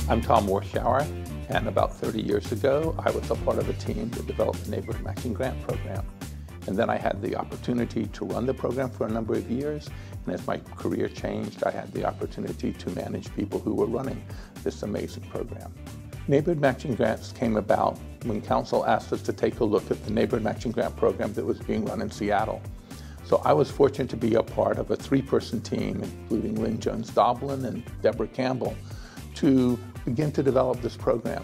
I'm Tom Warschauer, and about 30 years ago, I was a part of a team that developed the Neighborhood Matching Grant Program. And then I had the opportunity to run the program for a number of years, and as my career changed, I had the opportunity to manage people who were running this amazing program. Neighborhood Matching Grants came about when Council asked us to take a look at the Neighborhood Matching Grant Program that was being run in Seattle. So I was fortunate to be a part of a three-person team, including Lynn Jones-Doblin and Deborah Campbell, to begin to develop this program.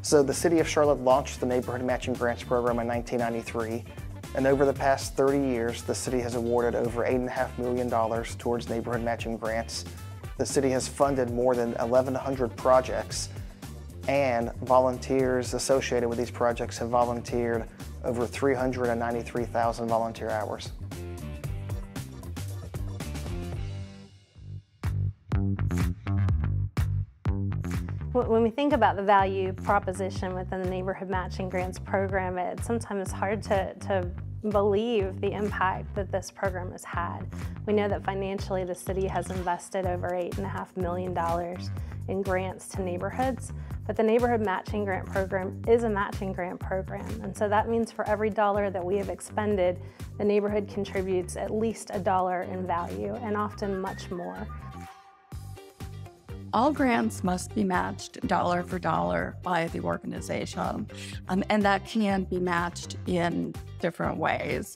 So the City of Charlotte launched the Neighborhood Matching Grants Program in 1993, and over the past 30 years, the city has awarded over $8.5 million towards neighborhood matching grants. The city has funded more than 1,100 projects, and volunteers associated with these projects have volunteered over 393,000 volunteer hours. When we think about the value proposition within the Neighborhood Matching Grants Program, it's sometimes hard to believe the impact that this program has had. We know that financially the city has invested over $8.5 million in grants to neighborhoods, but the Neighborhood Matching Grant Program is a matching grant program, and so that means for every dollar that we have expended, the neighborhood contributes at least $1 in value, and often much more. All grants must be matched dollar for dollar by the organization, and that can be matched in different ways.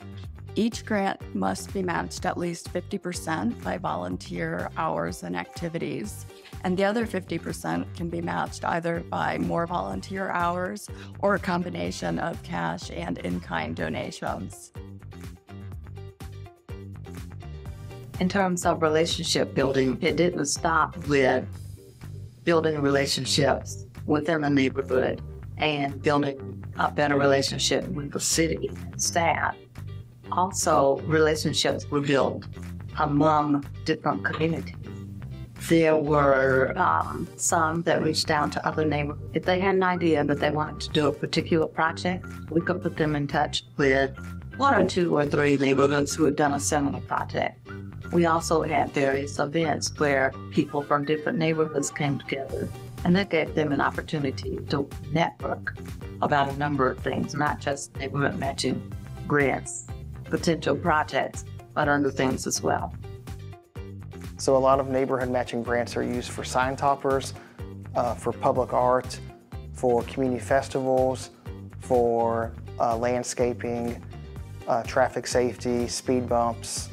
Each grant must be matched at least 50% by volunteer hours and activities, and the other 50% can be matched either by more volunteer hours or a combination of cash and in-kind donations. In terms of relationship building, it didn't stop with building relationships within the neighborhood and building a better relationship with the city and staff. Also, relationships were built among different communities. There were some that reached out to other neighborhoods. If they had an idea that they wanted to do a particular project, we could put them in touch with one or two or three neighborhoods who had done a similar project. We also had various events where people from different neighborhoods came together, and that gave them an opportunity to network about a number of things, not just neighborhood matching grants, potential projects, but other things as well. So a lot of neighborhood matching grants are used for sign toppers, for public art, for community festivals, for landscaping, traffic safety, speed bumps,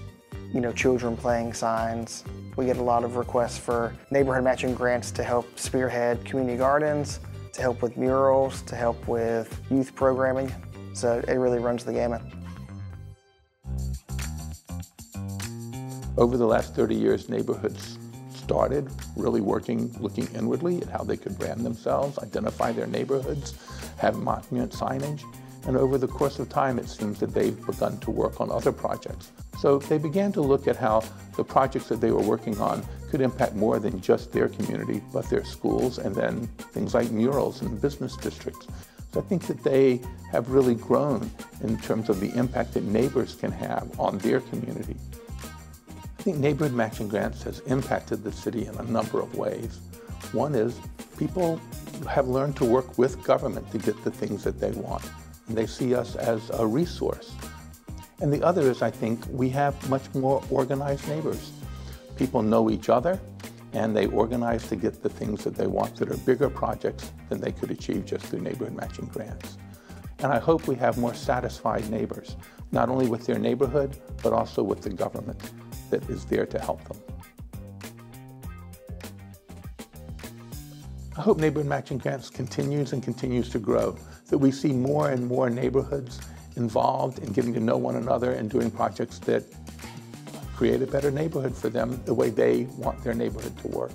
children playing signs. We get a lot of requests for neighborhood matching grants to help spearhead community gardens, to help with murals, to help with youth programming. So it really runs the gamut. Over the last 30 years, neighborhoods started really looking inwardly at how they could brand themselves, identify their neighborhoods, have monument signage. And over the course of time, it seems that they've begun to work on other projects. So they began to look at how the projects that they were working on could impact more than just their community, but their schools, and then things like murals and business districts. So I think that they have really grown in terms of the impact that neighbors can have on their community. I think Neighborhood Matching Grants has impacted the city in a number of ways. One is people have learned to work with government to get the things that they want. And they see us as a resource. And the other is, I think, we have much more organized neighbors. People know each other, and they organize to get the things that they want that are bigger projects than they could achieve just through neighborhood matching grants. And I hope we have more satisfied neighbors, not only with their neighborhood, but also with the government that is there to help them. I hope Neighborhood Matching Grants continues to grow, that we see more and more neighborhoods involved in getting to know one another and doing projects that create a better neighborhood for them the way they want their neighborhood to work.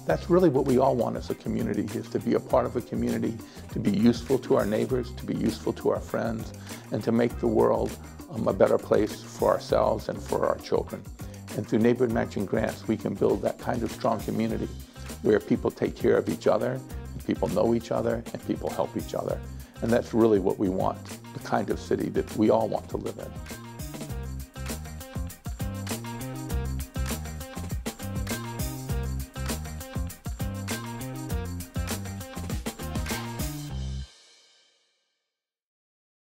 That's really what we all want as a community, is to be a part of a community, to be useful to our neighbors, to be useful to our friends, and to make the world a better place for ourselves and for our children. And through Neighborhood Matching Grants, we can build that kind of strong community where people take care of each other, and people know each other, and people help each other. And that's really what we want, the kind of city that we all want to live in.